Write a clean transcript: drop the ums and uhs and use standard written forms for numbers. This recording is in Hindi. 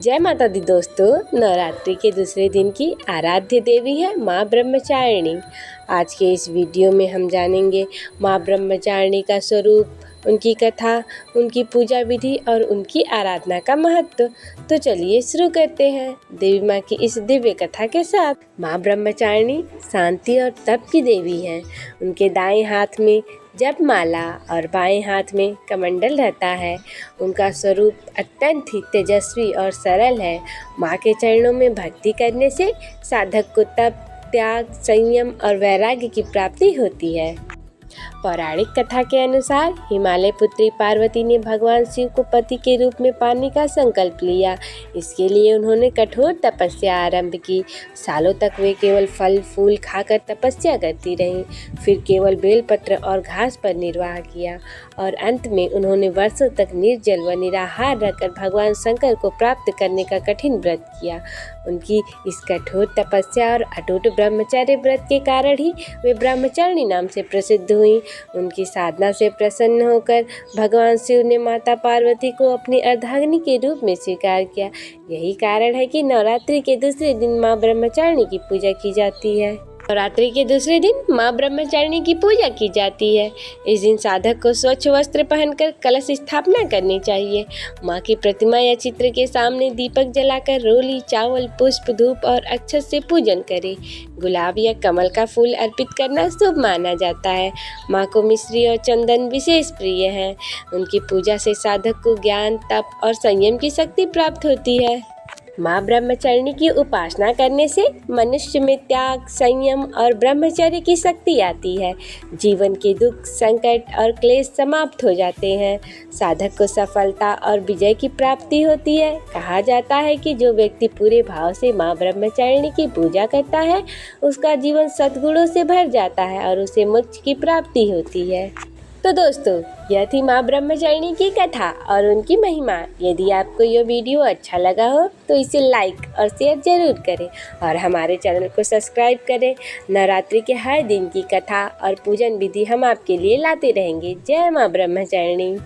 जय माता दी दोस्तों। नवरात्रि के दूसरे दिन की आराध्य देवी है माँ ब्रह्मचारिणी। आज के इस वीडियो में हम जानेंगे माँ ब्रह्मचारिणी का स्वरूप, उनकी कथा, उनकी पूजा विधि और उनकी आराधना का महत्व। तो चलिए शुरू करते हैं देवी माँ की इस दिव्य कथा के साथ। माँ ब्रह्मचारिणी शांति और तप की देवी हैं। उनके दाएं हाथ में जप माला और बाएं हाथ में कमंडल रहता है। उनका स्वरूप अत्यंत ही तेजस्वी और सरल है। माँ के चरणों में भक्ति करने से साधक को तप, त्याग, संयम और वैराग्य की प्राप्ति होती है। पौराणिक कथा के अनुसार हिमालय पुत्री पार्वती ने भगवान शिव को पति के रूप में पाने का संकल्प लिया। इसके लिए उन्होंने कठोर तपस्या आरंभ की। सालों तक वे केवल फल फूल खाकर तपस्या करती रहीं, फिर केवल बेलपत्र और घास पर निर्वाह किया और अंत में उन्होंने वर्षों तक निर्जल व निराहार रहकर भगवान शंकर को प्राप्त करने का कठिन व्रत किया। उनकी इस कठोर तपस्या और अटूट ब्रह्मचर्य व्रत के कारण ही वे ब्रह्मचारिणी नाम से प्रसिद्ध हुई। उनकी साधना से प्रसन्न होकर भगवान शिव ने माता पार्वती को अपनी अर्धांगिनी के रूप में स्वीकार किया। यही कारण है कि नवरात्रि के दूसरे दिन माँ ब्रह्मचारिणी की पूजा की जाती है। नवरात्रि के दूसरे दिन माँ ब्रह्मचारिणी की पूजा की जाती है। इस दिन साधक को स्वच्छ वस्त्र पहनकर कलश स्थापना करनी चाहिए। माँ की प्रतिमा या चित्र के सामने दीपक जलाकर रोली, चावल, पुष्प, धूप और अक्षत से पूजन करें। गुलाब या कमल का फूल अर्पित करना शुभ माना जाता है। माँ को मिश्री और चंदन विशेष प्रिय है। उनकी पूजा से साधक को ज्ञान, तप और संयम की शक्ति प्राप्त होती है। माँ ब्रह्मचारिणी की उपासना करने से मनुष्य में त्याग, संयम और ब्रह्मचर्य की शक्ति आती है। जीवन के दुख, संकट और क्लेश समाप्त हो जाते हैं। साधक को सफलता और विजय की प्राप्ति होती है। कहा जाता है कि जो व्यक्ति पूरे भाव से माँ ब्रह्मचारिणी की पूजा करता है, उसका जीवन सद्गुणों से भर जाता है और उसे मोक्ष की प्राप्ति होती है। तो दोस्तों, यह थी माँ ब्रह्मचारिणी की कथा और उनकी महिमा। यदि आपको यह वीडियो अच्छा लगा हो तो इसे लाइक और शेयर जरूर करें और हमारे चैनल को सब्सक्राइब करें। नवरात्रि के हर दिन की कथा और पूजन विधि हम आपके लिए लाते रहेंगे। जय माँ ब्रह्मचारिणी।